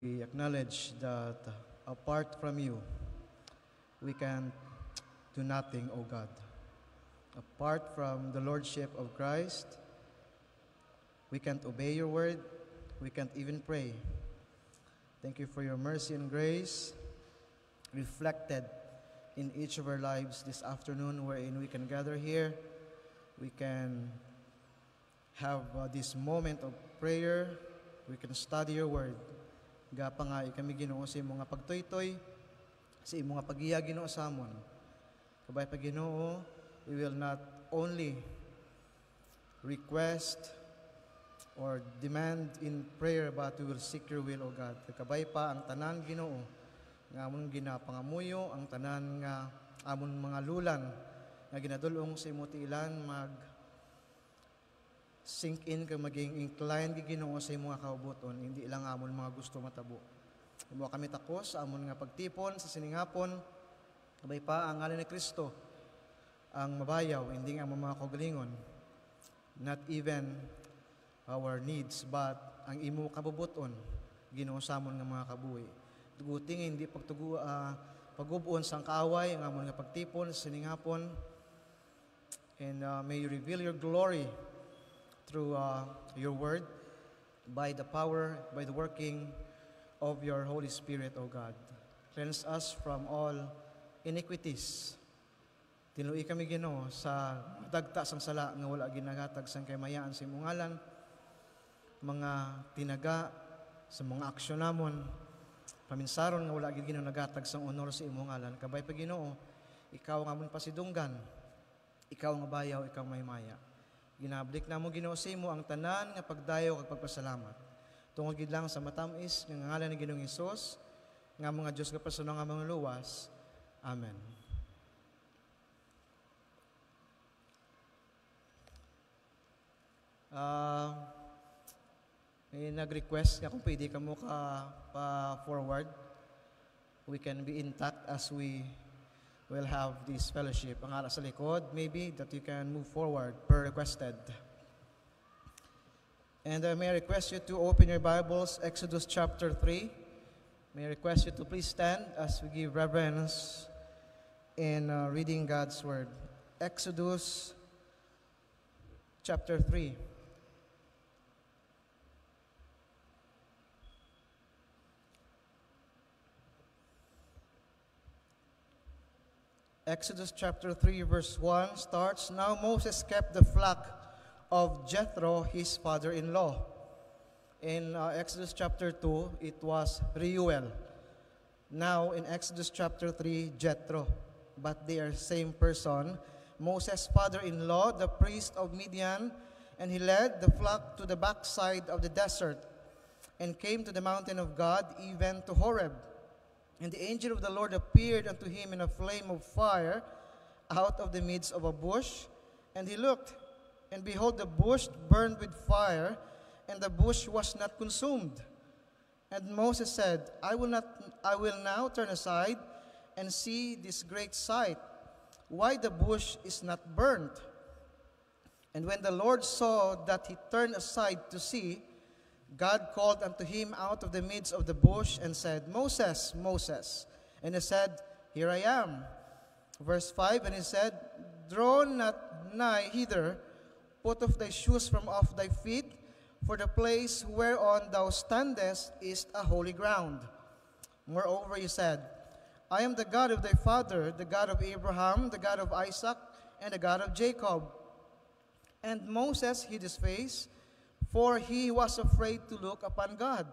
We acknowledge that apart from you, we can do nothing, O God. Apart from the Lordship of Christ, we can't obey your word, we can't even pray. Thank you for your mercy and grace reflected in each of our lives this afternoon, wherein we can gather here, we can have this moment of prayer, we can study your word. Gapa nga, kami Ginoo sa imong nga pagtoy-toy, sa imong nga paghiya Ginoo sa amon. Kabay pa Ginoo, we will not only request or demand in prayer, but we will seek your will, O God. Kabay pa ang tanan Ginoo, nga amon ginapangamuyo, ang tanan nga amon mga lulan, nga ginadulong sa imo tiilan, sink in ka maging inclined Ginoo sa imo nga kaubuton, hindi lang amon mga gusto matabo. Imo kami takos amon nga pagtipon sa siningapon, kabay pa ang ngalan ni Kristo ang mabayaw, hindi nga mga kaugalingon, not even our needs, but ang imo kabubuton Ginoo sa amon nga mga kabuhi. Duguting hindi pagubon sang kaaway ang amon nga pagtipon sa siningapon, and may you reveal your glory through your word, by the power, by the working of your Holy Spirit, O God. Cleanse us from all iniquities. Tinuloy kami Ginoo sa dagta sang sala nga wala ginagatag sang kaymayaan sa imong ngalan, mga tinaga sa mga aksyon namon, paminsaron nga wala gid Ginoo nagatag sang honor sa imong ngalan. Kabay pa Ginoo, ikaw nga amon pasidunggan, ikaw nga bayaw, ikaw may maya. Ginablik na mo Ginoo sa imo ang tanan nga pagdayo kag pagpasalamat. Tungod gid lang sa matamis nga ngalan ni Ginoong Hesus, nga mga Dios nga personal nga mga luwas. Amen. May nag-request nga kung pwede ka mo pa-forward. We can be intact as we will have this fellowship. Ang ara sa likod, maybe, that you can move forward per requested. And may I request you to open your Bibles, Exodus chapter 3. May I request you to please stand as we give reverence in reading God's Word. Exodus chapter 3. Exodus chapter 3 verse 1 starts, Now Moses kept the flock of Jethro, his father-in-law. In Exodus chapter 2, it was Reuel. Now in Exodus chapter 3, Jethro. But they are same person. Moses' father-in-law, the priest of Midian, and he led the flock to the backside of the desert and came to the mountain of God, even to Horeb. And the angel of the Lord appeared unto him in a flame of fire out of the midst of a bush. And he looked, and behold, the bush burned with fire, and the bush was not consumed. And Moses said, I will now turn aside and see this great sight, why the bush is not burnt. And when the Lord saw that he turned aside to see, God called unto him out of the midst of the bush and said, Moses, Moses. And he said, Here I am. Verse 5, and he said, Draw not nigh hither, put off thy shoes from off thy feet, for the place whereon thou standest is a holy ground. Moreover he said, I am the God of thy father, the God of Abraham, the God of Isaac, and the God of Jacob. And Moses hid his face, for he was afraid to look upon God.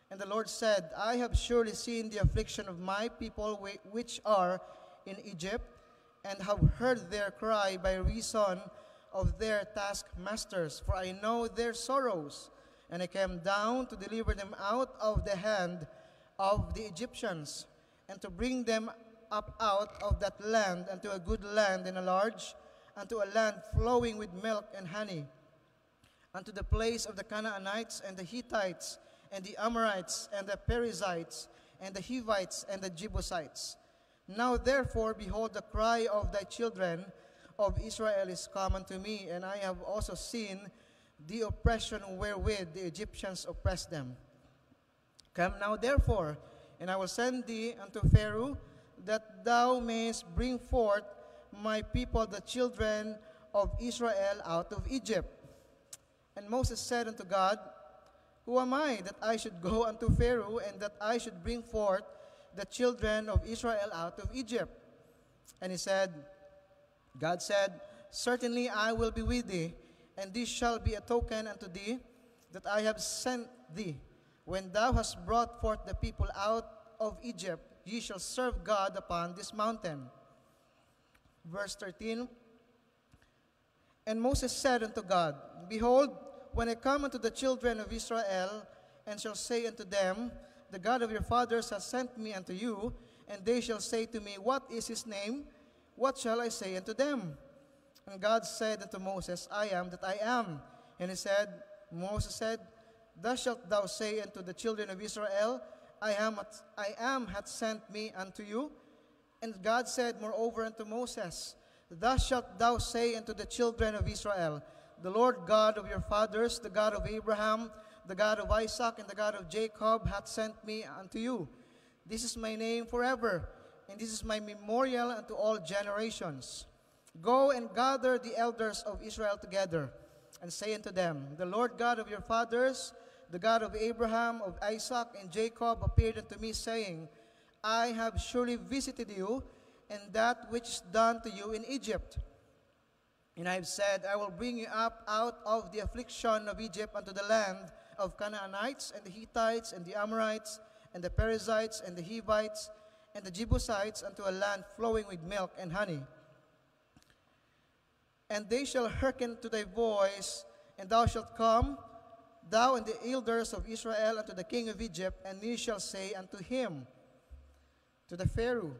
And the Lord said, I have surely seen the affliction of my people which are in Egypt, and have heard their cry by reason of their taskmasters, for I know their sorrows. And I came down to deliver them out of the hand of the Egyptians, and to bring them up out of that land unto a good land and a large, unto a land flowing with milk and honey, unto the place of the Canaanites and the Hittites and the Amorites and the Perizzites and the Hivites and the Jebusites. Now therefore, behold, the cry of thy children of Israel is come unto me, and I have also seen the oppression wherewith the Egyptians oppressed them. Come now therefore, and I will send thee unto Pharaoh, that thou mayest bring forth my people, the children of Israel, out of Egypt. And Moses said unto God, Who am I, that I should go unto Pharaoh, and that I should bring forth the children of Israel out of Egypt? And God said, Certainly I will be with thee, and this shall be a token unto thee, that I have sent thee. When thou hast brought forth the people out of Egypt, ye shall serve God upon this mountain. Verse 13, And Moses said unto God, Behold, when I come unto the children of Israel, and shall say unto them, The God of your fathers has sent me unto you, and they shall say to me, What is his name? What shall I say unto them? And God said unto Moses, I am that I am. And Moses said, Thus shalt thou say unto the children of Israel, I am hath sent me unto you. And God said moreover unto Moses, Thus shalt thou say unto the children of Israel, The Lord God of your fathers, the God of Abraham, the God of Isaac, and the God of Jacob hath sent me unto you. This is my name forever, and this is my memorial unto all generations. Go and gather the elders of Israel together, and say unto them, The Lord God of your fathers, the God of Abraham, of Isaac, and Jacob, appeared unto me, saying, I have surely visited you, and that which is done to you in Egypt. And I have said, I will bring you up out of the affliction of Egypt unto the land of Canaanites, and the Hittites, and the Amorites, and the Perizzites, and the Hivites, and the Jebusites, unto a land flowing with milk and honey. And they shall hearken to thy voice, and thou shalt come, thou and the elders of Israel, unto the king of Egypt, and ye shall say unto him, to the Pharaoh,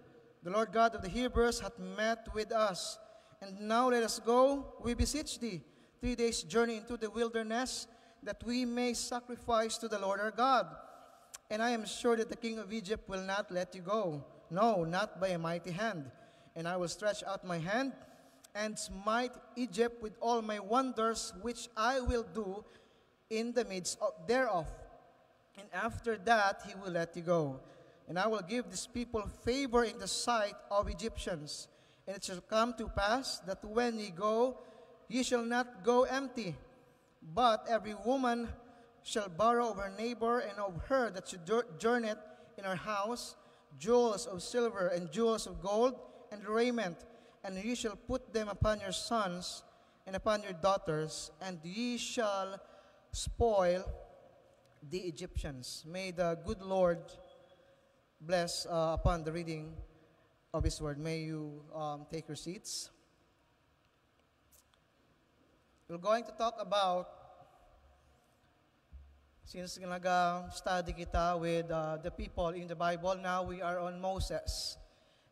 The Lord God of the Hebrews hath met with us. And now let us go, we beseech thee, 3 days' journey into the wilderness, that we may sacrifice to the Lord our God. And I am sure that the king of Egypt will not let you go, no, not by a mighty hand. And I will stretch out my hand, and smite Egypt with all my wonders, which I will do in the midst thereof. And after that he will let you go. And I will give this people favor in the sight of Egyptians. And it shall come to pass that when ye go, ye shall not go empty, but every woman shall borrow of her neighbor and of her that should journeyeth in her house jewels of silver and jewels of gold and raiment, and ye shall put them upon your sons and upon your daughters, and ye shall spoil the Egyptians. May the good Lord bless upon the reading of His Word. May you take your seats. We're going to talk about, since nag-study kita with the people in the Bible, now we are on Moses.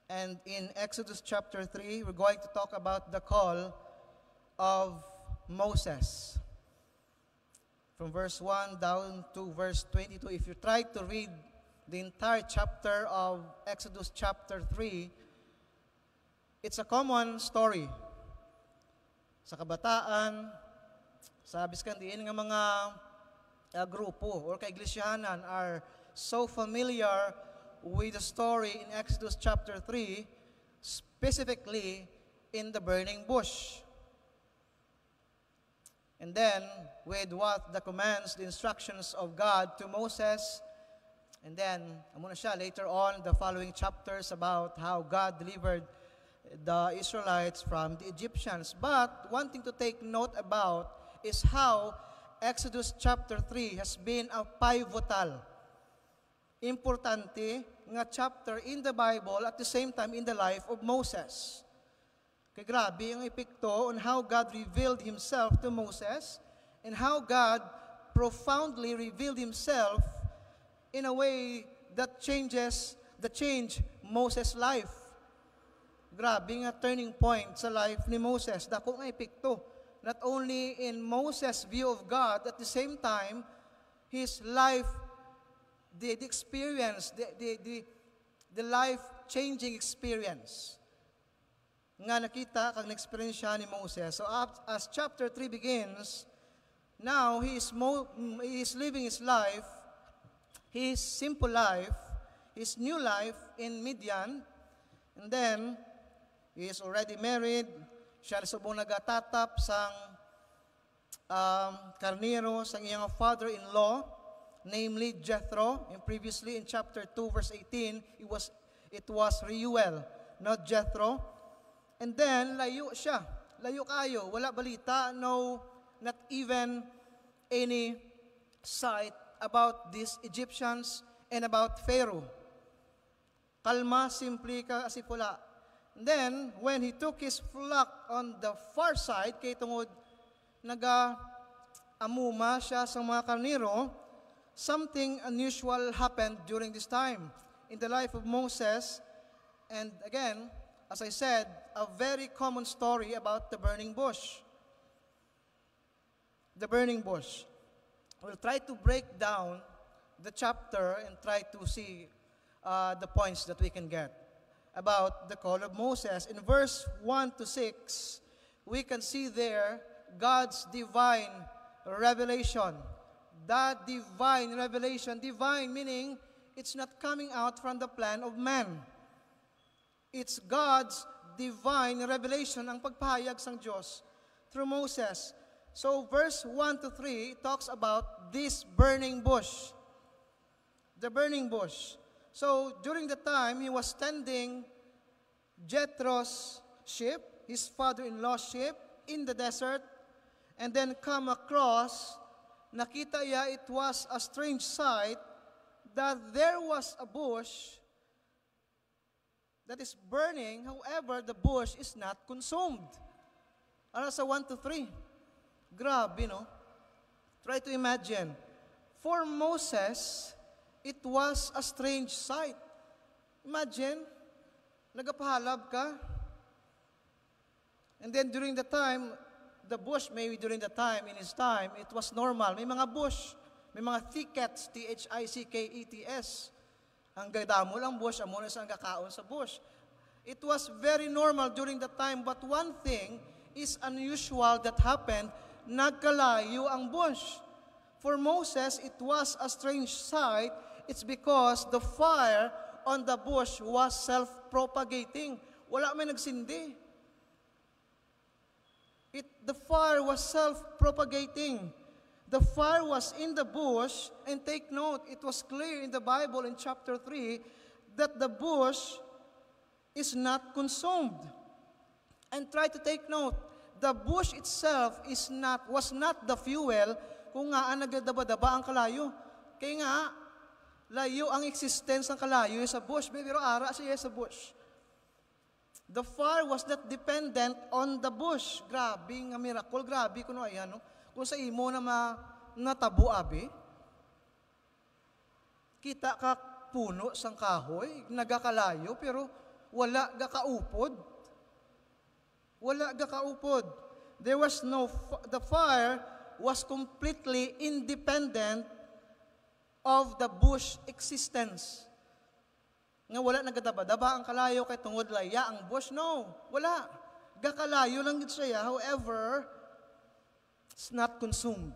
And in Exodus chapter 3, we're going to talk about the call of Moses. From verse 1 down to verse 22, if you try to read the entire chapter of Exodus chapter 3, it's a common story. Sa kabataan, sa biskan diin nga mga grupo or kaiglesianan are so familiar with the story in Exodus chapter 3, specifically in the burning bush. And then, with what the commands, the instructions of God to Moses, and then, amo na siya, later on, the following chapters about how God delivered the Israelites from the Egyptians. But one thing to take note about is how Exodus chapter 3 has been a pivotal, importante nga chapter in the Bible, at the same time in the life of Moses. Kaya grabe ang epekto on how God revealed Himself to Moses and how God profoundly revealed Himself in a way that changed Moses' life. Grabe nga turning point sa life ni Moses. Dako nga epekto. Not only in Moses' view of God, at the same time, his life, the experience, the life-changing experience nga nakita kang na-experience siya ni Moses. So as chapter 3 begins, now he is living his life his simple life, his new life in Midian, and then he is already married. Siya subong nagatatap sang karnero sang iyang father-in-law, namely Jethro. And previously in chapter 2 verse 18, it was Reuel, not Jethro. And then layo siya. Layo kayo, wala balita, no, not even any sight about these Egyptians and about Pharaoh. Kalma, simple ka, asipula. And then, when he took his flock on the far side, kay tungod naga-amuma siya sa mga karnero, something unusual happened during this time in the life of Moses. And again, as I said, a very common story about the burning bush. The burning bush. We'll try to break down the chapter and try to see the points that we can get about the call of Moses. In verse 1 to 6, we can see there God's divine revelation. That divine revelation, divine meaning it's not coming out from the plan of man. It's God's divine revelation, ang pagpahayag sang Diyos through Moses. So verse 1 to 3 talks about this burning bush. The burning bush. So during the time he was tending Jethro's sheep, his father-in-law's sheep, in the desert, and then come across, nakita niya it was a strange sight that there was a bush that is burning, however, the bush is not consumed. Ano sa 1 to 3? Grabe, no? Try to imagine. For Moses, it was a strange sight. Imagine, nagapahalab ka, and then during the time, the bush, maybe during the time, in his time, it was normal. May mga bush, may mga thickets, thickets. Ang gadamo lang bush, amo na sa kakaon sa bush. It was very normal during the time, but one thing is unusual that happened, nagkalayo ang bush. For Moses, it was a strange sight. It's because the fire on the bush was self-propagating. Wala may nagsindi. The fire was self-propagating. The fire was in the bush, and take note, it was clear in the Bible in chapter 3 that the bush is not consumed. And try to take note, the bush itself was not the fuel kung nga nagdadaba-daba ang kalayo. Kaya nga, layo ang existence ng kalayo sa bush. Pero ara siya sa bush. The fire was not dependent on the bush. Grabe nga miracle. Grabe kuno ayan. No? Kung sa imo na natabu abi, kita ka puno sang kahoy, nagakalayo, pero wala gakaupod. Wala gakaupod. There was the fire was completely independent of the bush existence. Nga wala nagadaba-daba ang kalayo kay tungod laya ang bush. No, wala. Gakalayo lang gid siya. However, it's not consumed.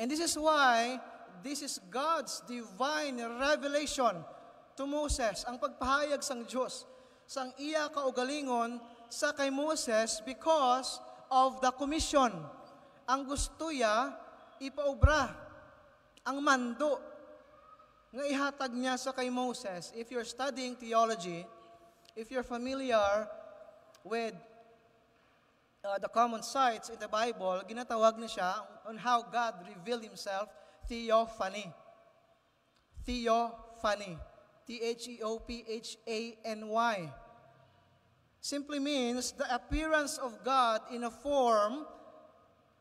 And this is why this is God's divine revelation to Moses, ang pagpahayag sang Diyos, sang iya kaugalingon sa kay Moses because of the commission. Ang gusto ya ipaobra, ang mando nga ihatag niya sa kay Moses. If you're studying theology, if you're familiar with the common sites in the Bible, ginatawag na siya on how God revealed Himself, theophany. Theophany. Theophany. Simply means the appearance of God in a form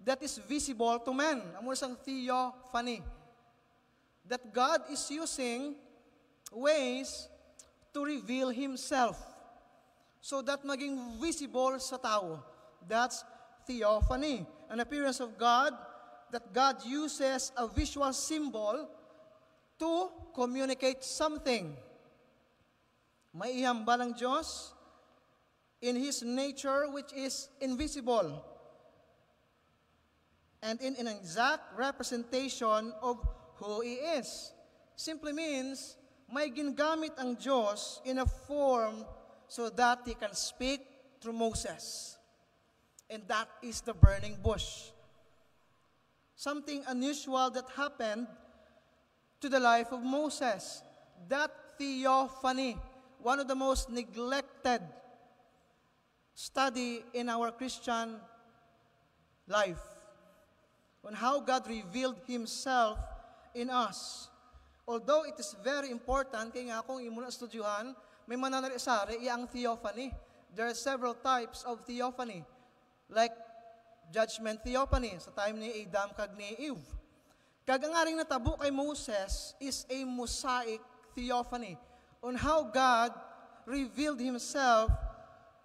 that is visible to men. Amo sang theophany. That God is using ways to reveal Himself so that maging visible sa tao. That's theophany. An appearance of God that God uses a visual symbol to communicate something. May ihambal ang Diyos in His nature which is invisible and in an exact representation of who He is. Simply means, may gingamit ang Diyos in a form so that He can speak through Moses. And that is the burning bush. Something unusual that happened to the life of Moses. That theophany, one of the most neglected study in our Christian life, on how God revealed Himself in us. Although it is very important, kaya nga kung imo na estudyuhan, may mananarisari, ang theophany. There are several types of theophany. Like judgment theophany, sa time ni Adam kag ni Eve. Kagangaring natabo kay Moses is a mosaic theophany on how God revealed Himself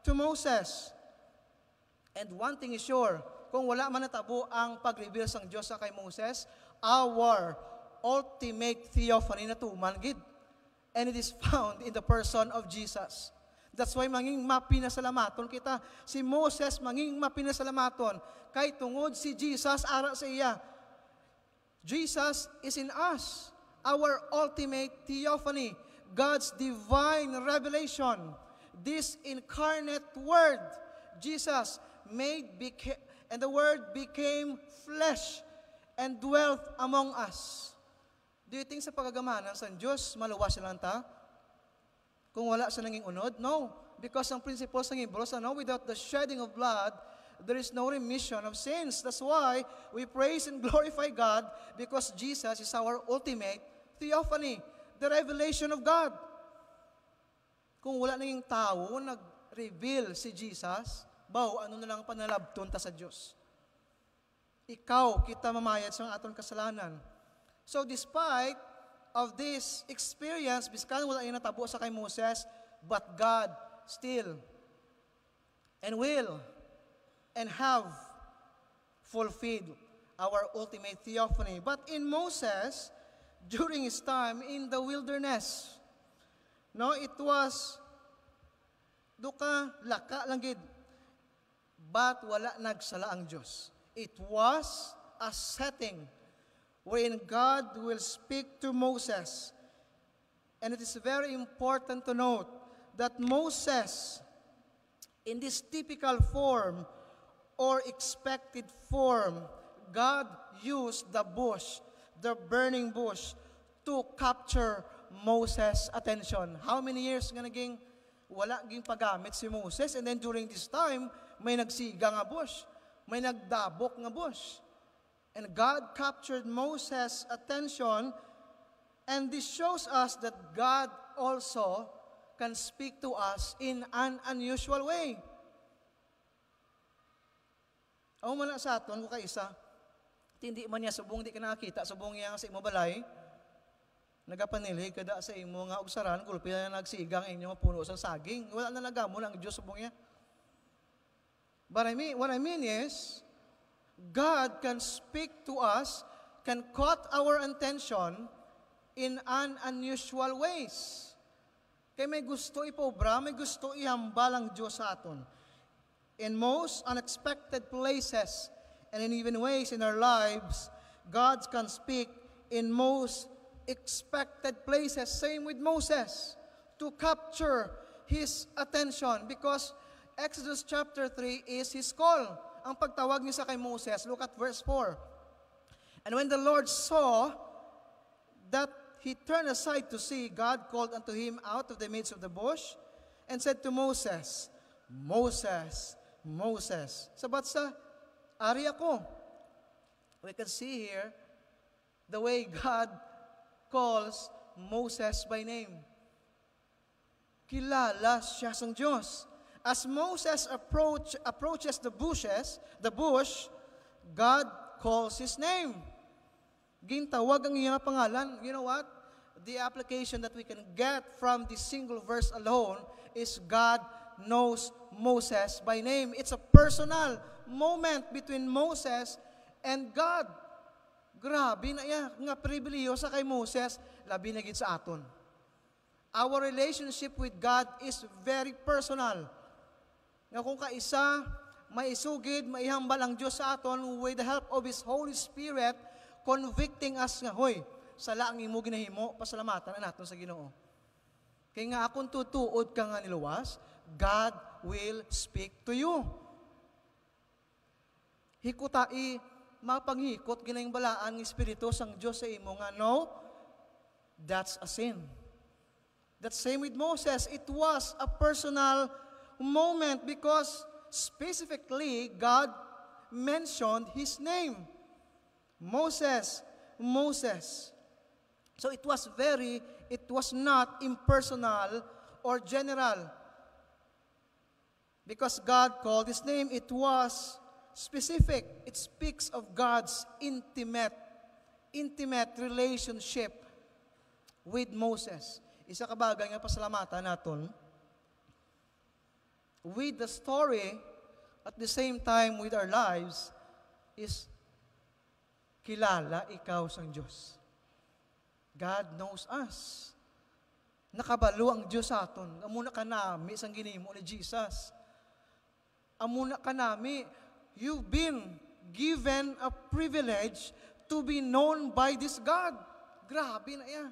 to Moses. And one thing is sure, kung wala man natabo ang pag-reveal sang Diyos sa kay Moses, our ultimate theophany na tuman gid. And it is found in the person of Jesus. That's why manging mapinasalamaton kita. Si Moses manging mapinasalamaton kay tungod si Jesus ara sa iya. Jesus is in us, our ultimate theophany, God's divine revelation. This incarnate Word, Jesus and the Word became flesh and dwelt among us. Do you think sa pagagamanan sa Diyos, maluwas lang ta? Kung wala sa nanging unod? No. Because ang principles ng Hebrews, without the shedding of blood, there is no remission of sins. That's why we praise and glorify God, because Jesus is our ultimate theophany, the revelation of God. Kung wala nanging tao, nag-reveal si Jesus, ano na lang panalabton ta sa Diyos? Ikaw, kita mamayad sa aton kasalanan. So despite of this experience, biskan wala yung natabo sa kay Moses, but God still and will and have fulfilled our ultimate theophany. But in Moses, during his time in the wilderness, it was duka laka lang gid, but wala nagsala ang Diyos. It was a setting wherein God will speak to Moses. And it is very important to note that Moses, in this typical form or expected form, God used the bush, the burning bush, to capture Moses' attention. How many years nga naging wala ging paggamit si Moses, and then during this time, may nagsiga nga bush, may nagdabok nga bush. And God captured Moses' attention, and this shows us that God also can speak to us in an unusual way. Ako man sa aton, kung kaisa, hindi man niya subong, di ka nakakita, subong niya sa imo balay, nagapanilhig kada sa imo nga obsaran, kulpi na nagsigang inyo puno sa saging, wala na nagamon ang Diyos subong niya. But what I mean is, God can speak to us, can caught our attention in an unusual ways. Kaya may gusto ipobra, may gusto ihambal ang Diyos sa aton. In most unexpected places and in even ways in our lives, God can speak in most expected places. Same with Moses, to capture his attention, because Exodus chapter 3 is his call. Ang pagtawag niya sa kay Moses, look at verse 4. And when the Lord saw that he turned aside to see, God called unto him out of the midst of the bush and said to Moses, Moses, Moses. Sabat sa, ari ako. We can see here the way God calls Moses by name. Kilala siya sang Diyos. As Moses approaches the bush, God calls his name. Gintawag ang iyang pangalan. You know what? The application that we can get from this single verse alone is God knows Moses by name. It's a personal moment between Moses and God. Grabe na iya, nga pribiliyo sa kay Moses, labi na gid sa aton. Our relationship with God is very personal. Nga kung kaisa, maisugid, maihambal ang Diyos sa aton with the help of His Holy Spirit, convicting us nga, hoy, sala ang imo ginahimo, pasalamatan na naton sa Ginoo. Kaya nga akong tutuod ka nga niluwas, God will speak to you. Hikutai, mapanghikot, ginayang balaan ng Espiritu sang Diyos sa imo nga, no, that's a sin. That same with Moses, it was a personal moment because specifically God mentioned his name. Moses, Moses. So it was not impersonal or general. Because God called his name, it was specific. It speaks of God's intimate relationship with Moses. Isa ka bagay nga pasalamatan naton with the story at the same time with our lives is kilala ikaw sang Diyos. God knows us. Nakabalo ang Diyos sa aton. Amuna ka nami sang ginimo ni Jesus. Amuna ka nami, you've been given a privilege to be known by this God. Grabe na yan.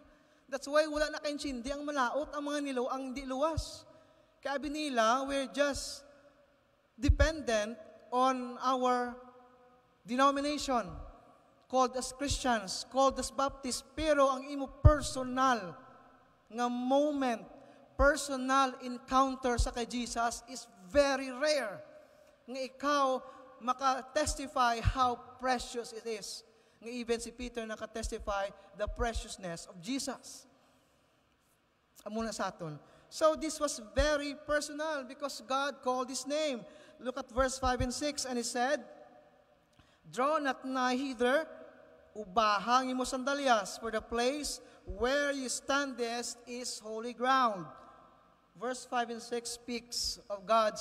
That's why wala na kaintindi ang malaot, ang mga nilaw, ang di luwas. Kaya nila, we're just dependent on our denomination, called as Christians, called as Baptists, pero ang imo personal nga moment, personal encounter sa kay Jesus is very rare. Nga ikaw maka-testify how precious it is. Nga even si Peter naka-testify the preciousness of Jesus. Amuna sa aton. So this was very personal because God called his name. Look at verse 5 and 6, and he said, "Draw not nigh hither, ubahang imo sandalyas, for the place where you standest is holy ground." Verse 5 and 6 speaks of God's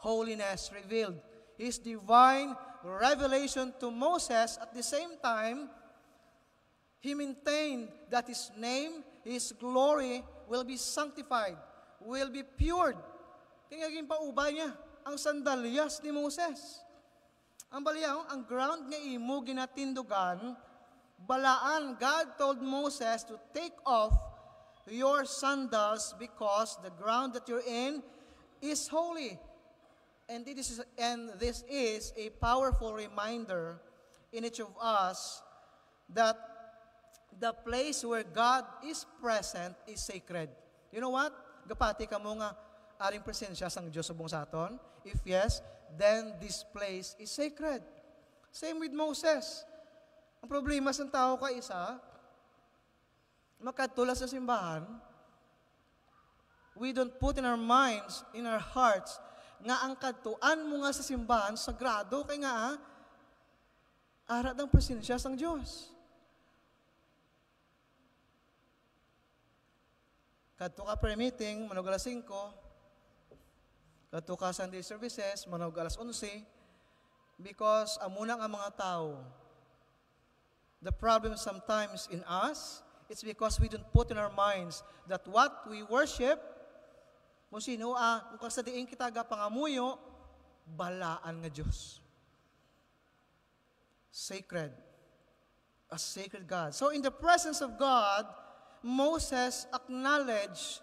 holiness revealed. His divine revelation to Moses. At the same time, he maintained that his name, his glory will be sanctified, will be pured. Kaya naging paubay niya ang sandalyas ni Moses. Ang baliyaw, ang ground nga imo ginatindugan, balaan, God told Moses to take off your sandals because the ground that you're in is holy. And this is a powerful reminder in each of us that the place where God is present is sacred. You know what? Gapati ka mo nga aring presensya sang Diyos subong sa aton. If yes, then this place is sacred. Same with Moses. Ang problema sa tao ka isa, makatula sa simbahan, we don't put in our minds, in our hearts, nga ang katuan mo nga sa simbahan, sagrado, kay nga, arat ang presensya sang Diyos. Kadto ka prayer meeting, manog alas 5, kadto ka Sunday services, manog alas 11, because amuna nga mga tao, the problem sometimes in us, it's because we don't put in our minds that what we worship, kung sino, kung kasadiin kita pangamuyo, balaan nga Diyos. Sacred. A sacred God. So in the presence of God, Moses acknowledged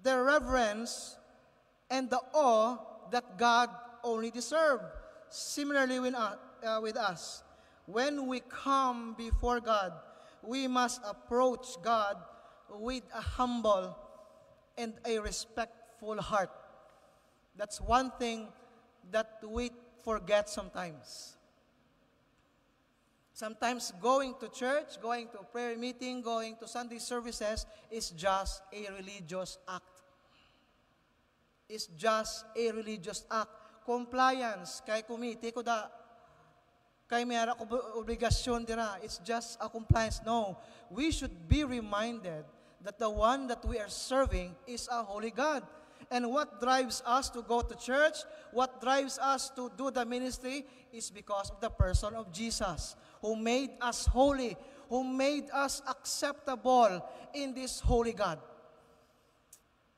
the reverence and the awe that God only deserved. Similarly with us, when we come before God, we must approach God with a humble and a respectful heart. That's one thing that we forget sometimes. Sometimes going to church, going to prayer meeting, going to Sunday services is just a religious act. It's just a religious act. Compliance, kay committee ko da, kay mayara ko obligasyon dira, it's just a compliance. No, we should be reminded that the one that we are serving is a holy God. And what drives us to go to church, what drives us to do the ministry is because of the person of Jesus, who made us holy, who made us acceptable in this holy God.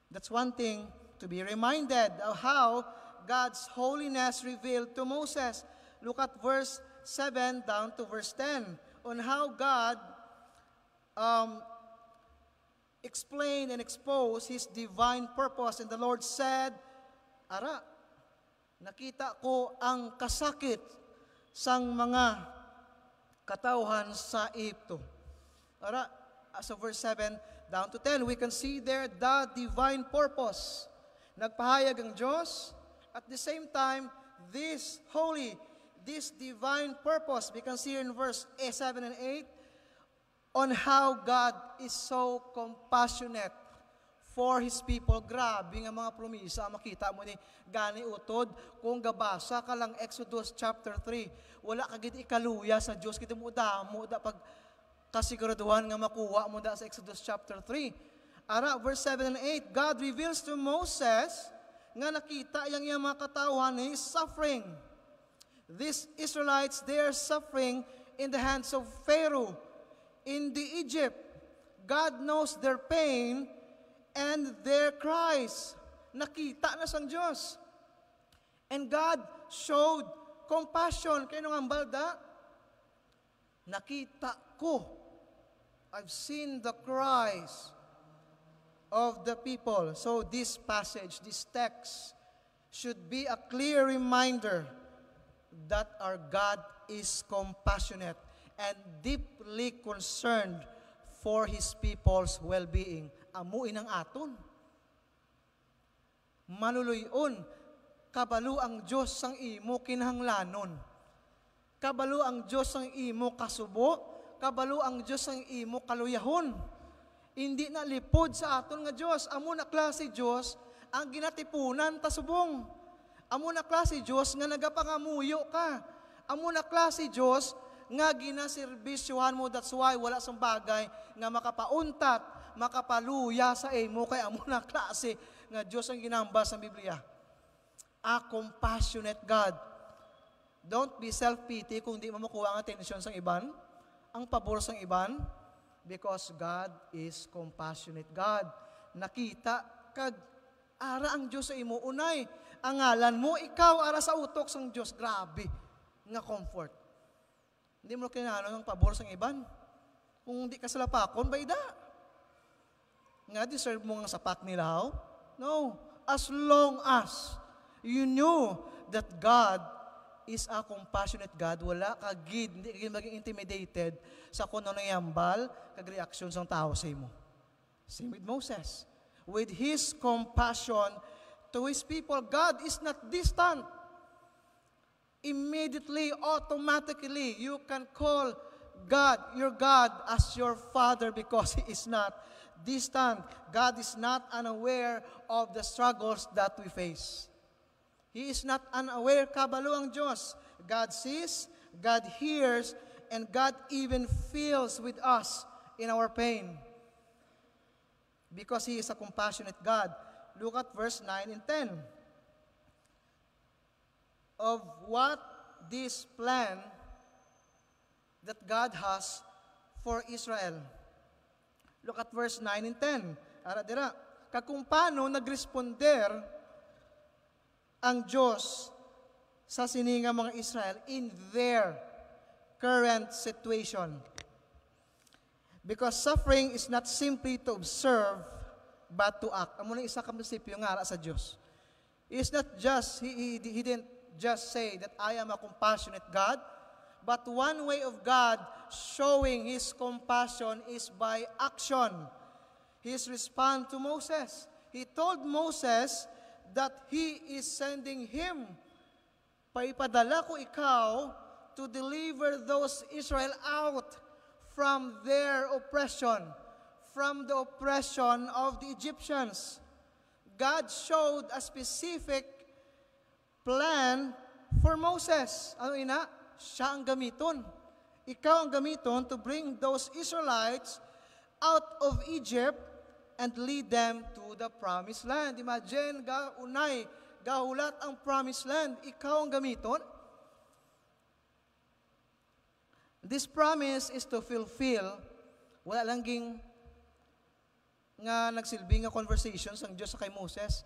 That's one thing to be reminded of how God's holiness revealed to Moses. Look at verse 7 down to verse 10 on how God um, explain and expose His divine purpose. And the Lord said, Ara, nakita ko ang kasakit sang mga katauhan sa Egypto. Ara, as of verse 7 down to 10, we can see there the divine purpose. Nagpahayag ang Diyos, at the same time, this divine purpose, we can see in verse 7 and 8, on how God is so compassionate for His people. Grabe nga mga promisa, makita mo ni gani utod, kung gabasa ka lang Exodus chapter 3, wala ka gid ikaluya sa Diyos, kita mo da pag kasiguraduhan nga makuha mo da sa Exodus chapter 3. Ara, verse 7 and 8, God reveals to Moses nga nakita yang mga katauhan is suffering. These Israelites, they are suffering in the hands of Pharaoh, in the Egypt. God knows their pain and their cries. Nakita na sang Diyos. And God showed compassion. Kaya nung ambalda, nakita ko. I've seen the cries of the people. So this passage, this text, should be a clear reminder that our God is compassionate and deeply concerned for His people's well-being. Amuin ang aton. Maluluyon, kabalo ang Diyos sang imo kinahanglanon. Kabalo ang Diyos sang imo kasubo, kabalo ang Diyos sang imo kaluyahon. Hindi na lipod sa aton nga Diyos. Amo na klase Diyos ang ginatipunan tasubong. Amo na klase Diyos nga nagapangamuyo ka. Amo na klase Diyos nga ginasirbisyuhan mo, that's why wala sang bagay nga makapauntat, makapaluya sa imo, kay amo na klase nga Diyos ang ginamba sa Biblia. A compassionate God. Don't be self-pity kung di mo makuha ang attention sang iban, ang pabor sang iban, because God is compassionate God. Nakita kag ara ang Diyos sa imo unay, ang ngalan mo ikaw ara sa utok sang Diyos. Grabe nga comfort. Hindi mo kinahanglan ng pabor sang iban. Kung hindi ka sila pakon, bayda. Nga, deserve mo nga sapat nila, how? No. As long as you knew that God is a compassionate God, wala ka gid, hindi ka maging intimidated sa kung ano yambal, kag reaksyon sang tao sa imo. Same with Moses. With his compassion to his people, God is not distant. Immediately, automatically, you can call God, your God, as your Father because He is not distant. God is not unaware of the struggles that we face. He is not unaware, kabalo ang Diyos. God sees, God hears, and God even feels with us in our pain. Because He is a compassionate God. Look at verse 9 and 10. Of what this plan that God has for Israel. Look at verse 9 and 10. Ara dira, kung paano nagresponder ang Diyos sa sininga mga Israel in their current situation. Because suffering is not simply to observe, but to act. Amo na isa ka prinsipyo nga ara sa Diyos. It's not just, He didn't just say that I am a compassionate God, but one way of God showing His compassion is by action. His response to Moses. He told Moses that He is sending him. Paipadala ko ikaw to deliver those Israel out from their oppression, from the oppression of the Egyptians. God showed a specific plan for Moses. Ano ina? Siya ang gamiton. Ikaw ang gamiton to bring those Israelites out of Egypt and lead them to the promised land. Imagine, gahulat ang promised land. Ikaw ang gamiton. This promise is to fulfill, wala lang ging nga nagsilbing nga conversations ang Diyos sa kay Moses,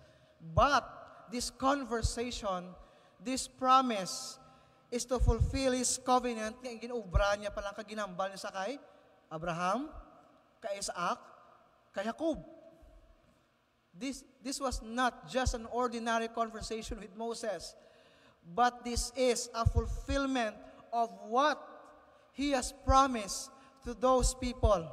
but this conversation, this promise, is to fulfill His covenant nga ginubra niya palang kaginambal niya sa kay Abraham, kay Isaac, kay Jacob. This was not just an ordinary conversation with Moses, but this is a fulfillment of what he has promised to those people.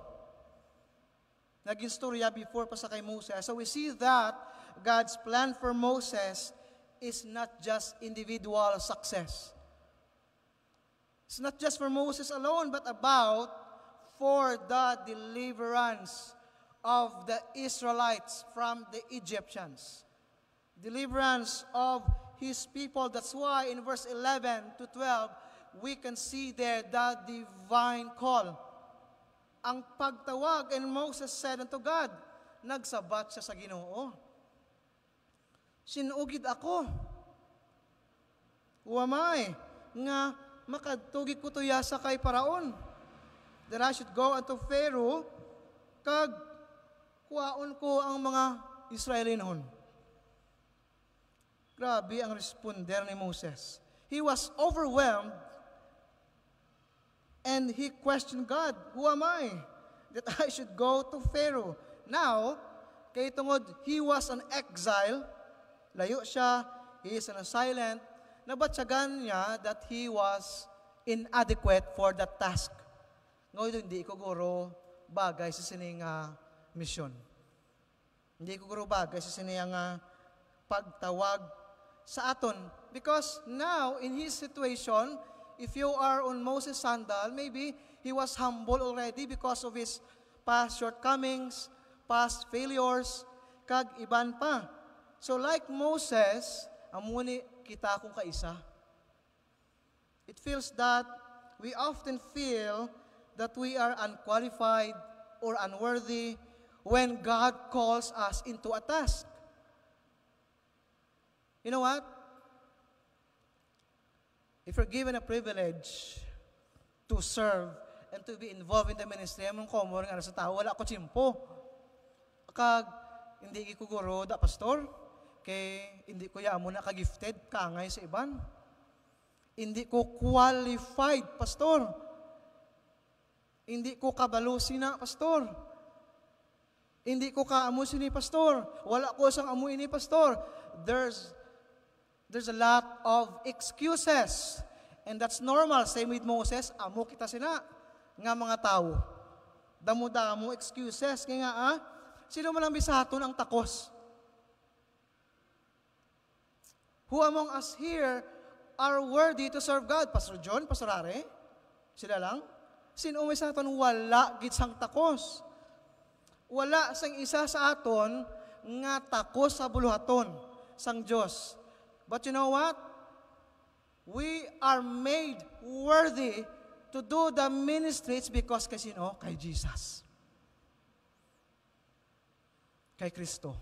Naging storya before pa sa kay Moses. So we see that God's plan for Moses is not just individual success. It's not just for Moses alone, but about for the deliverance of the Israelites from the Egyptians. Deliverance of His people. That's why in verse 11 to 12, we can see there the divine call. Ang pagtawag, and Moses said unto God, nagsabat siya sa Ginoo. Sinugid ako. Who am I? Nga makadtugig ko tuya sa kay Paraon. That I should go unto Pharaoh, kag kuwaon ko ang mga Israeli noon. Grabe ang responder ni Moses. He was overwhelmed and he questioned God, who am I that I should go to Pharaoh? Now, kay tungod, he was an exile, layo siya, he is an silent, nabatsagan niya that he was inadequate for that task. Ngayon, hindi ko guro bagay sa sining mission. Hindi ko guro bagay sa sining pagtawag sa aton. Because now, in his situation, if you are on Moses' sandal, maybe he was humble already because of his past shortcomings, past failures, kag iban pa. So like Moses, amuni kita akong kaisa. It feels that we often feel that we are unqualified or unworthy when God calls us into a task. You know what? If you're given a privilege to serve and to be involved in the ministry, among komor nga sa tao, wala ako tsimpo. Kag, hindi ko guro da pastor, kay hindi ko yaamo na ka-gifted, kangay sa iban. Hindi ko qualified, pastor. Hindi ko kabalusin na, pastor. Hindi ko kaamusin ni pastor. Wala ko sang amuin ni pastor. There's a lot of excuses. And that's normal. Same with Moses, amo kita sina nga mga tao. Damo-damo excuses. Kaya nga, sino man ang bisaton ang takos? Who among us here are worthy to serve God? Pastor John, Pastor Are? Sila lang? Sino may sa aton wala gid sang takos? Wala sang isa sa aton nga takos sa buluhaton sang Dios. But you know what? We are made worthy to do the ministries because kay sino? Kay Jesus. Kay Kristo.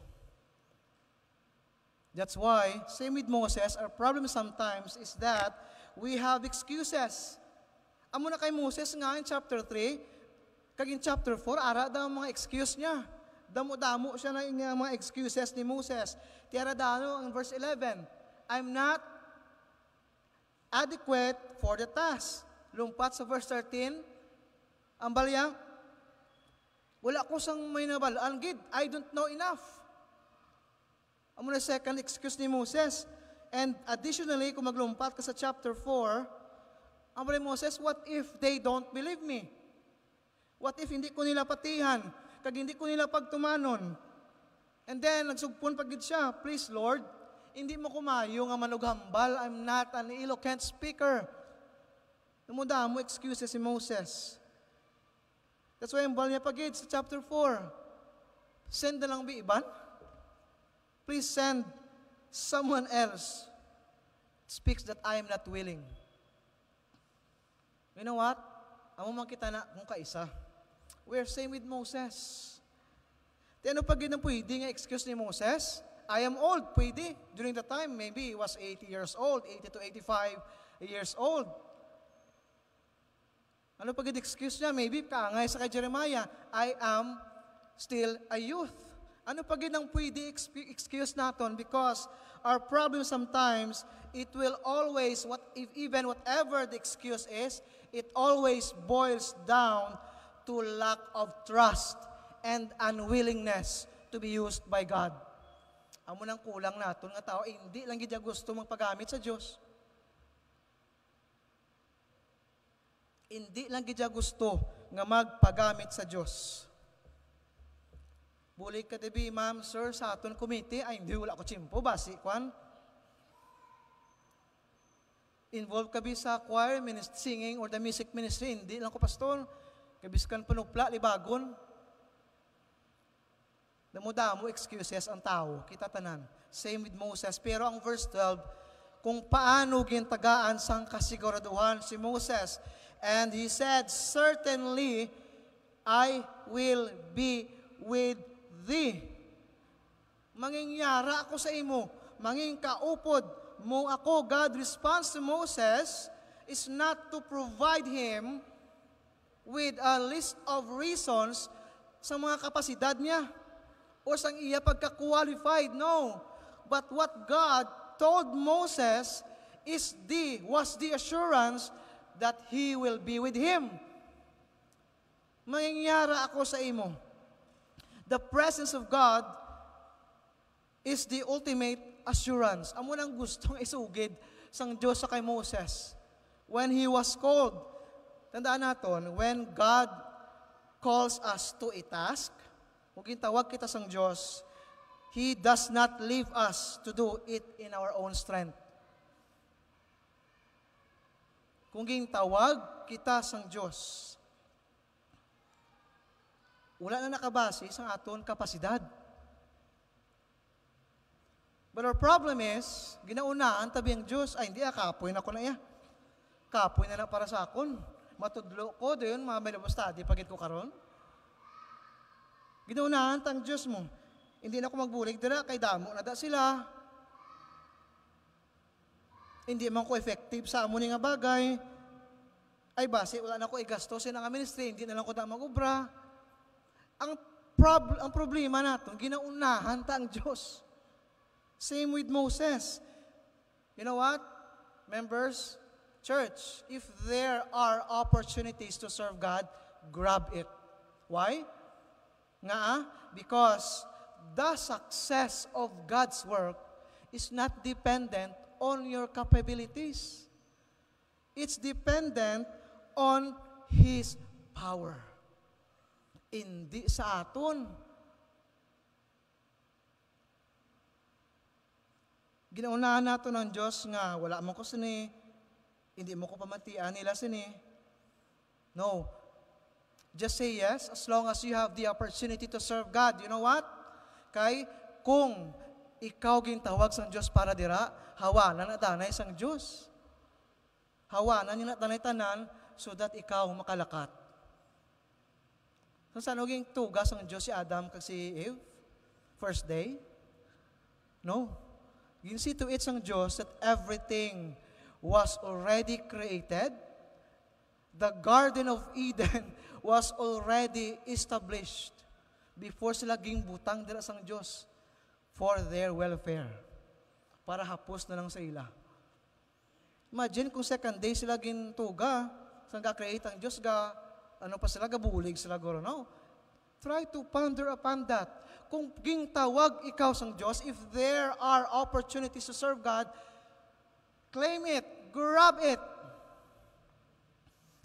That's why, same with Moses, our problem sometimes is that we have excuses. Amo na kay Moses nga in chapter 3, kag in chapter 4, ara daw mga excuse niya. Damo-damo siya na yung mga excuses ni Moses. Tiara dano ang verse 11, I'm not adequate for the task. Lumpat sa verse 13, ang balyang, wala ko sang may nabalaan gid, I don't know enough. Amo na second excuse ni Moses. And additionally, kung maglumpat ka sa chapter 4, ang Moses, what if they don't believe me? What if hindi ko nila patihan? Kag hindi ko nila pagtumanon? And then, nagsugpon pagid siya, please Lord, hindi mo kumayo nga manughambal, I'm not an eloquent speaker. Namunda mo excuses si Moses. That's why ang bal niya pagid sa chapter 4. Send na lang iban? Please send someone else speaks that I am not willing. You know what? Amo man kita na kung kaisa. We're same with Moses. Di ano pag yun ang pwede nga excuse ni Moses? I am old, pwede. During the time, maybe he was 80 years old, 80 to 85 years old. Ano pag yun excuse niya? Maybe kaangay sa kay Jeremiah, I am still a youth. Ano pag yun ang pwede excuse natin? Because our problem sometimes, it will always, even whatever the excuse is, it always boils down to lack of trust and unwillingness to be used by God. Amo nang kulang naton nga tao, hindi lang gid gusto magpagamit sa Dios. Hindi lang gid gusto nga magpagamit sa Dios. Bulig ka tabi, ma'am, sir, sa aton committee, ay hindi wala ko tsimpo, basi, kwan. Involved ka bi sa choir, singing, or the music ministry, hindi lang ko pastor. Kabiskan panupla, libagon. Damo-damo excuses ang tao, kita tanan. Same with Moses. Pero ang verse 12, kung paano gintagaan sang kasiguraduhan si Moses. And he said, certainly, I will be with thee. Mangingyara ako sa imo, manging kaupod mo ako. God responds to Moses is not to provide him with a list of reasons sa mga kapasidad niya o sang iya pagka-qualified. No. But what God told Moses was the assurance that he will be with him. Mangingyara ako sa imo. The presence of God is the ultimate assurance. Amo nang gustong isugid sang Dios sa kay Moses. When he was called, tandaan naton, when God calls us to a task, kung gintawag kita sang Dios, He does not leave us to do it in our own strength. Kung gintawag kita sang Dios, wala na nakabase sa aton kapasidad. But our problem is, ginaunaan tabi ang Diyos, ay hindi kapoy na ko na iya. Kapoy na para sa akon. Matudlo ko, doon, mga Bible study, pagit ko karon. Ginaunaan tang Diyos mo. Hindi na ako magbulig, dira, kay damo na da sila. Hindi man ko effective sa amo ni nga bagay. Ay base, wala na ko igastosin ang ministry, hindi na lang ko da mag-ubra. Ang problema natin, ginaunahan ta ang Diyos. Same with Moses. You know what? Members, church, if there are opportunities to serve God, grab it. Why? Because the success of God's work is not dependent on your capabilities. It's dependent on His power. Hindi sa aton. Ginaunahan nato ng Diyos nga wala mo ko sini, hindi mo ko pamatian nila sini. No. Just say yes as long as you have the opportunity to serve God. You know what? Kay kung ikaw gintawag sang Diyos para dira, hawanan na danay sang Diyos. Hawanan niya na danay tanan so that ikaw makalakat. So saan naging tugas ang Diyos si Adam kag si Eve? First day? No. You see to it sang Diyos that everything was already created. The Garden of Eden was already established before sila ging butang dira sang Diyos for their welfare. Para hapos na lang sa ila. Imagine kung second day sila gintuga, saan ka-create ang Diyos ano pa sila, gabulig sila guro. No. Try to ponder upon that. Kung gintawag ikaw sang Diyos, if there are opportunities to serve God, claim it, grab it.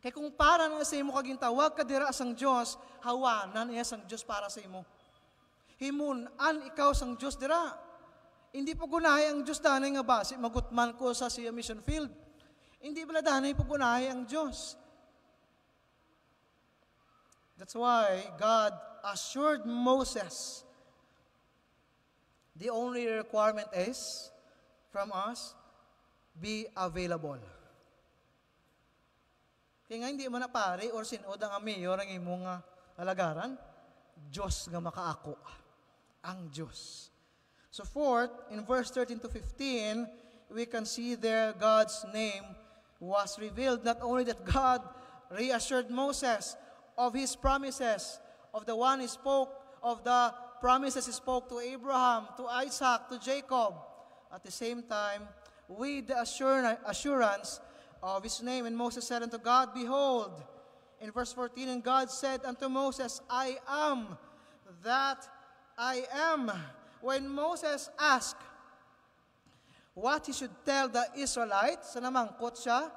Kaya kung para na sa imo kagintawag ka dira sang Diyos, hawanan iya sang Diyos para sa imo. Himunan ikaw sang Diyos dira. Hindi po gunahay ang Diyos danay nga base, magutman ko sa siya mission field. Hindi pala danay po gunahay ang Diyos. That's why God assured Moses, the only requirement is, from us, be available. Kaya nga hindi mo na pare or sinod ang mayor ang imong alagaran, Diyos nga makaako. Ang Diyos. So fourth, in verse 13 to 15, we can see there God's name was revealed. Not only that God reassured Moses of His promises, of the one He spoke, of the promises He spoke to Abraham, to Isaac, to Jacob. At the same time, with the assurance of His name, and Moses said unto God, behold, In verse 14, and God said unto Moses, I am that I am. When Moses asked what he should tell the Israelites, sa namangkot siya,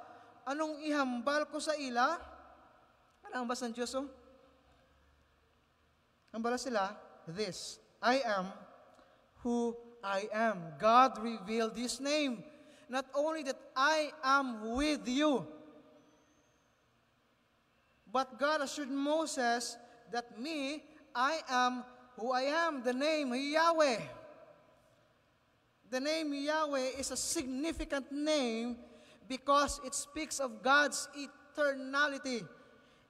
anong ihambal ko sa ila? Ano ang basa ng Diyos? Hambala sila, this, I am who I am. God revealed His name. Not only that I am with you, but God assured Moses that me, I am who I am. The name Yahweh. The name Yahweh is a significant name because it speaks of God's eternality.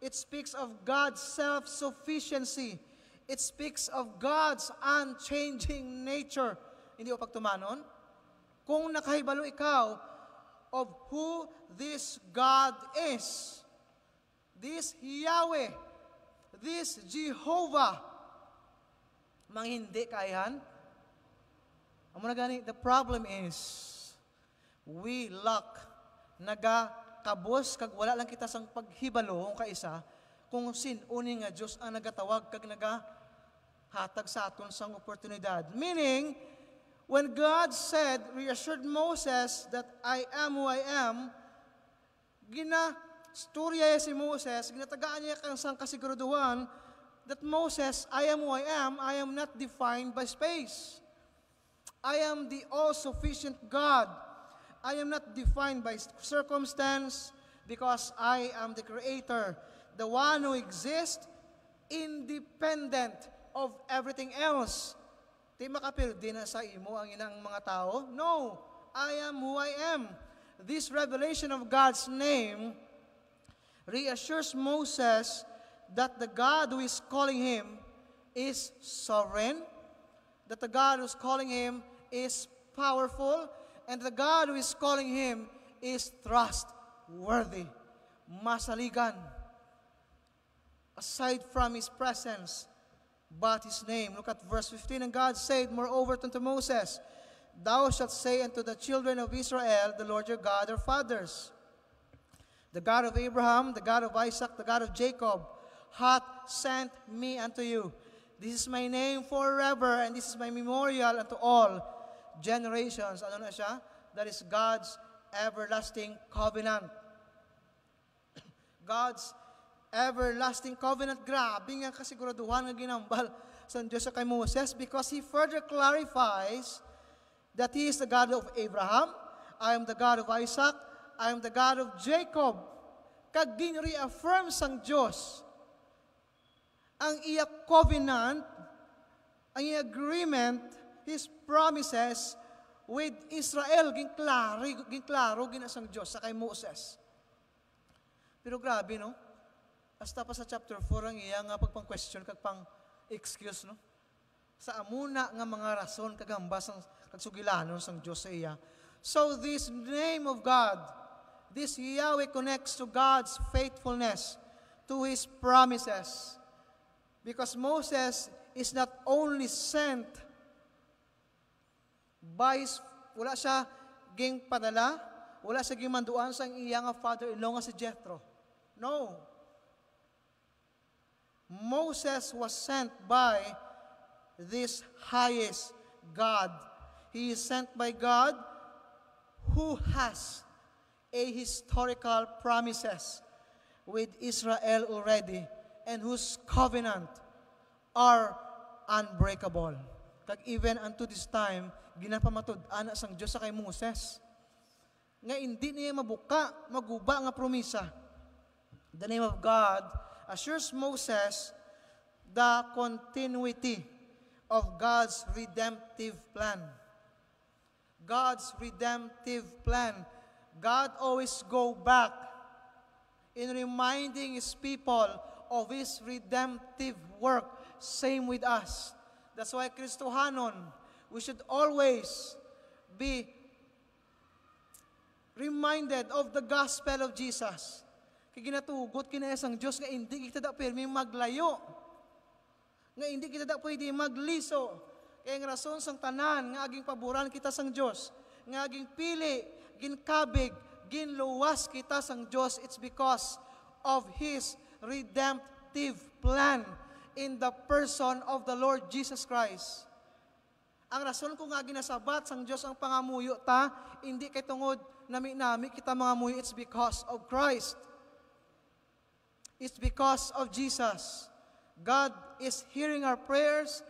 It speaks of God's self-sufficiency. It speaks of God's unchanging nature. Hindi o pagtumanon? Kung nakahibalo ikaw of who this God is, this Yahweh, this Jehovah, mga hindi kayan. Amo na gani, the problem is, we lack, nagakabos, kag wala lang kita sang paghibalo, kung kaisa, kung sinuni nga Diyos ang nagatawag, kag nagahatag sa aton sang oportunidad. Meaning, when God said, reassured Moses that I am who I am, storya si Moses, ginatagaan niya kang sang kasiguraduhan that Moses, I am who I am not defined by space. I am the all-sufficient God. I am not defined by circumstance because I am the Creator, the one who exists independent of everything else. Di makapirdi na sa imo ang inang mga tao? No, I am who I am. This revelation of God's name reassures Moses that the God who is calling him is sovereign, that the God who is calling him is powerful, and the God who is calling him is trustworthy, masaligan. Aside from his presence, but his name. Look at verse 15. And God said moreover unto Moses, Thou shalt say unto the children of Israel, The Lord your God, our fathers, the God of Abraham, the God of Isaac, the God of Jacob, hath sent me unto you. This is my name forever, and this is my memorial unto all generations. Ano na siya? That is God's everlasting covenant. God's everlasting covenant. Grabe nga kasiguraduhan nga ginambal sa Diyos sa kay Moses because He further clarifies that He is the God of Abraham, I am the God of Isaac, I am the God of Jacob. Kag gin-reaffirm sang Diyos ang iya covenant, ang iya agreement, His promises with Israel. Ginklaro ginasang Diyos sa kay Moses. Pero grabe, no? Hasta pa sa chapter 4 ang iya nga pagpang-question kag pang-excuse, no? Sa amuna nga mga rason kagambas ang kagsugilanon sang Diyos sa iya. So this name of God, this Yahweh connects to God's faithfulness, to His promises. Because Moses is not only sent by wala siya ging padala, wala siya ging manduan sa iya nga father-in-law nga si Jethro. No. Moses was sent by this highest God. He is sent by God who has a historical promises with Israel already and whose covenant are unbreakable. Kag even unto this time, ginapamatud-ana sang Diyos sa kay Moses. Nga hindi niya maguba nga promisa. The name of God assures Moses the continuity of God's redemptive plan. God's redemptive plan. God always go back in reminding His people of His redemptive work. Same with us. That's why Kristohanon, we should always be reminded of the gospel of Jesus. Kaya ginatugot kinayasang Diyos nga hindi kita da pwede maglayo. Nga hindi kita da pwede magliso. Kaya ang rason sang tanan nga aging paboran kita sang Diyos, nga aging pili, ginkabig, ginluwas kita sang Diyos, it's because of His redemptive plan in the person of the Lord Jesus Christ. Ang rason kung nga ginasabat sang Diyos ang pangamuyo ta, hindi kay tungod nami kita mga muyo, it's because of Christ. It's because of Jesus. God is hearing our prayers,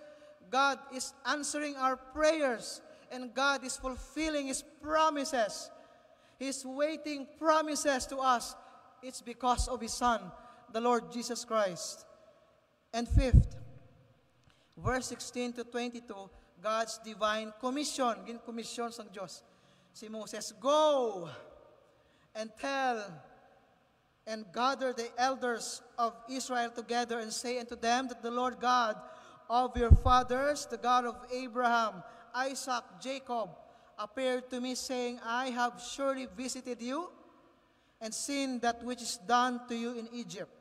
God is answering our prayers, and God is fulfilling His promises. His waiting promises to us. It's because of His Son, the Lord Jesus Christ. And fifth, verse 16 to 22, God's divine commission. Commission sang Diyos. Si Moses, go and tell and gather the elders of Israel together and say unto them that the Lord God of your fathers, the God of Abraham, Isaac, Jacob, appeared to me saying, I have surely visited you and seen that which is done to you in Egypt.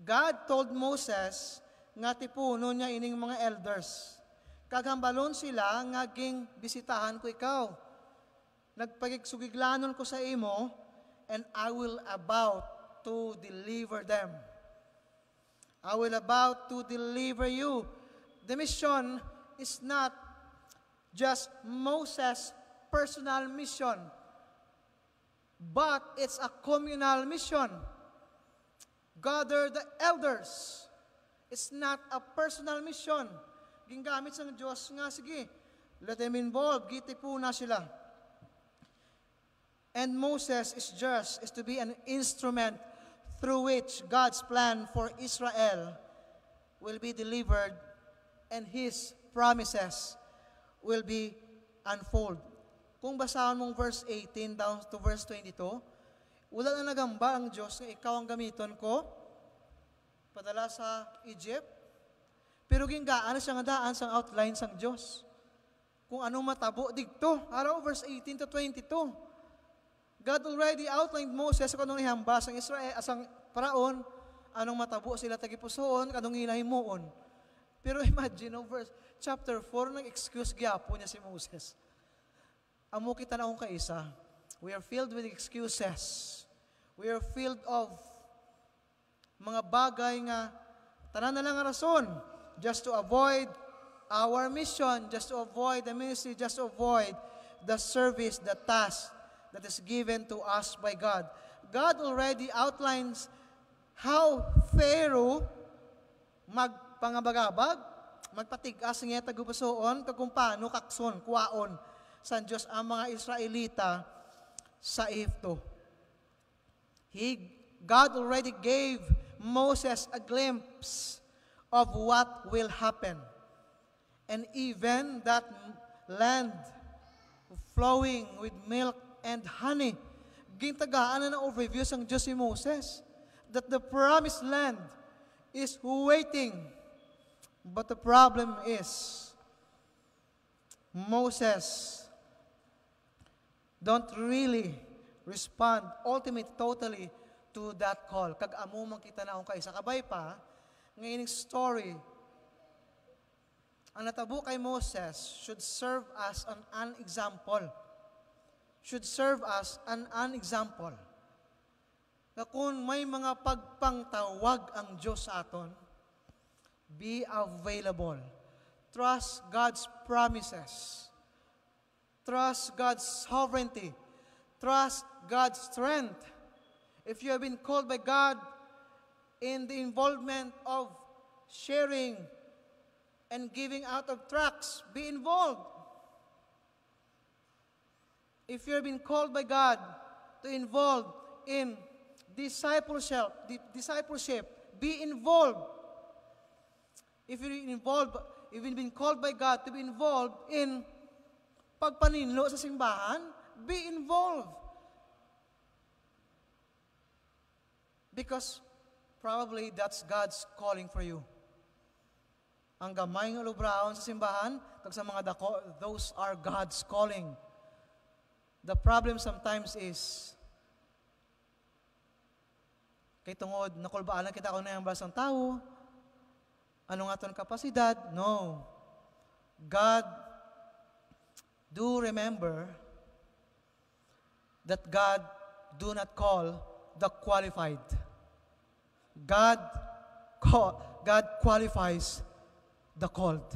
God told Moses nga tipuno niya ining mga elders. Kaghambalon sila nga ging bisitahan ko ikaw. Nagpagigsugiglanon ko sa imo, and I will about to deliver them. I will about to deliver you. The mission is not just Moses' personal mission, but it's a communal mission. Gather the elders. It's not a personal mission. Gingamit sa Diyos nga, sige, let them involve, giti po na sila. And Moses is to be an instrument through which God's plan for Israel will be delivered and His promises will be unfold. Kung basahan mong verse 18 down to verse 22, wala na nagamba ang Diyos na ikaw ang gamiton ko, padala sa Egypt, pero gingaan siya nga daan sang outline sang Diyos. Kung anong matabo digto, araw verse 18 to 22. God already outlined Moses kung anong ihamba sang Israel, asang paraon, anong matabo sila tagipusoon, anong ilahimuon. Pero imagine, verse chapter 4, nag-excuse gyapo niya si Moses. Amo kita na akong kaisa. We are filled with excuses. We are filled of mga bagay nga tanan na lang ang rason just to avoid our mission, just to avoid the ministry, just to avoid the service, the task that is given to us by God. God already outlines how Pharaoh magpangabagabag, magpatigas nga tagupasoon, kung paano kakson, kuwaon sa Diyos ang mga Israelita sa Egypto. God already gave Moses a glimpse of what will happen. And even that land flowing with milk and honey, gintagaan na overview sang Diyos si Moses, that the promised land is waiting. But the problem is, Moses don't really respond totally to that call. Kag amo man kita na akong kaisa. Kabay pa, ngayon story, ang natabo kay Moses should serve as an example. Should serve as an example. Na kung may mga pagpangtawag ang Diyos sa aton, be available. Trust God's promises. Trust God's sovereignty. Trust God's strength. If you have been called by God in the involvement of sharing and giving out of tracts, be involved. If you have been called by God to involve in discipleship, be involved. If you've been called by God to be involved in pagpaninlo sa simbahan, be involved. Because probably that's God's calling for you. Ang gamay ng lubraon sa simbahan, kag sa mga dako, those are God's calling. The problem sometimes is, kay tungod, nakulbaan lang kita kung na yung basang tao, ano nga itong kapasidad? No. God, do remember that God do not call the qualified. God, God qualifies the called.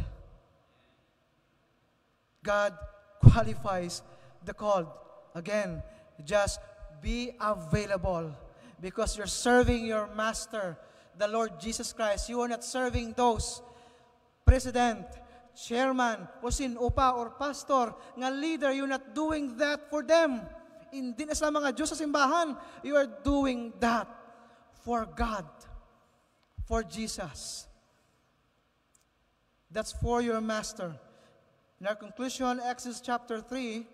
God qualifies the called. Again, just be available because you're serving your master, the Lord Jesus Christ. You are not serving those president, chairman, o sinupa, or pastor, nga leader. You're not doing that for them. Hindi na sa mga Diyos sa simbahan. You are doing that for God, for Jesus. That's for your master. In our conclusion, Exodus chapter 3,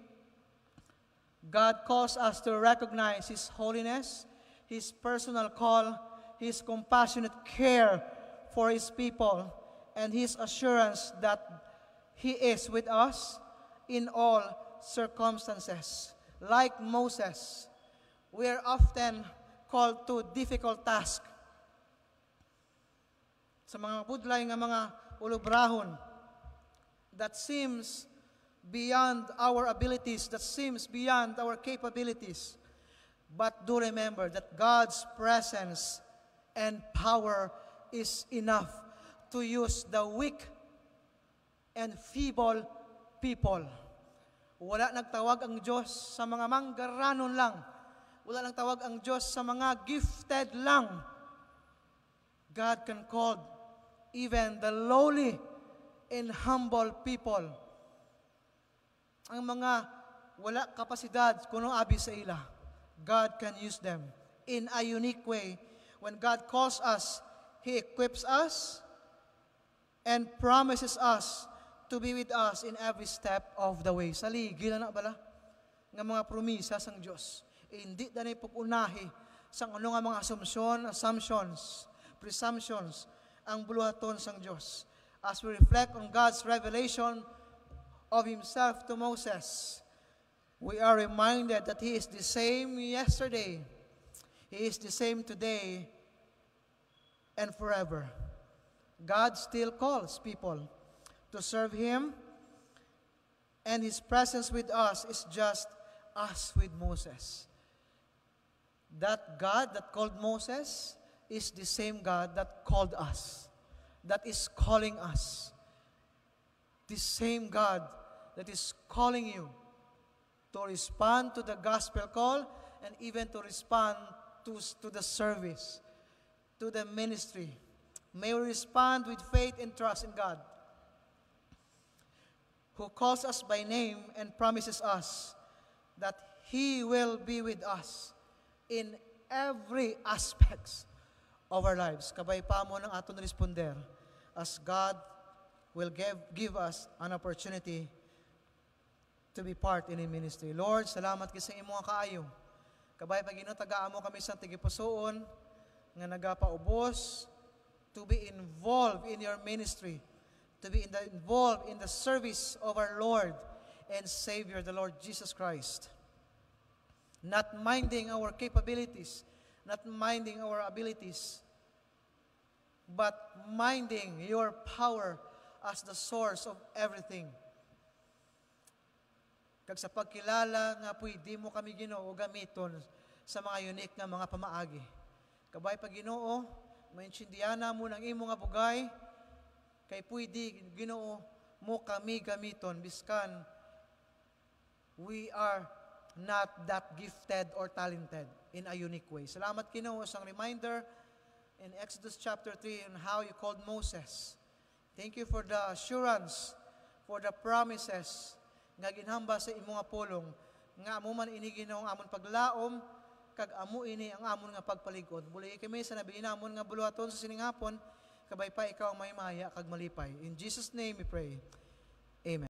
God calls us to recognize His holiness, His personal call, His compassionate care for His people, and His assurance that He is with us in all circumstances. Like Moses, we are often called to difficult tasks. Sa mga budlay nga mga ulubrahon, that seems beyond our abilities, that seems beyond our capabilities. But do remember that God's presence and power is enough to use the weak and feeble people. Wala nagtawag ang Diyos sa mga manggaranon lang. Wala nagtawag ang Diyos sa mga gifted lang. God can call even the lowly and humble people. Ang mga wala kapasidad kuno abi sa ila, God can use them in a unique way. When God calls us, He equips us and promises us to be with us in every step of the way. Saligi na bala nga mga promisa sang Dios. Hindi danay pag-unahi sang ano nga mga assumptions, presumptions ang buluhaton sang Dios. As we reflect on God's revelation of Himself to Moses, we are reminded that He is the same yesterday, He is the same today, and forever. God still calls people to serve Him, and His presence with us is just as with Moses. That God that called Moses is the same God that called us, that is calling us. The same God that is calling you to respond to the gospel call and even to respond to the service, to the ministry. May we respond with faith and trust in God, who calls us by name and promises us that He will be with us in every aspect of our lives. Kabay pa mo ng aton responder as God will give us an opportunity to be part in a ministry. Lord, salamat kasi sa imong kaayo. Kabay Panginoon, tagaan mo kami sa tigipusoon nga nagapaubos to be involved in your ministry, to be involved in the service of our Lord and Savior, the Lord Jesus Christ. Not minding our capabilities, not minding our abilities, but minding your power as the source of everything. Kag sa pagkilala nga pwede mo kami Ginoo gamiton sa mga unique nga mga pamaagi. Kabay pa Ginoo, maintindihan mo ng imo nga bugay, kay pwede Ginoo mo kami gamiton biskan we are not that gifted or talented in a unique way. Salamat Ginoo sa reminder in Exodus chapter 3 and how you called Moses. Thank you for the assurance, for the promises nga ginhamba sa imo nga pulong, nga amo man ini Ginoo amon paglaom, kag amo ini ang amon nga pagpaligod. Buli kami sa nabi namon nga buluhaton sa siningapon, kabay pa ikaw ang may maya kag malipay. In Jesus' name we pray. Amen.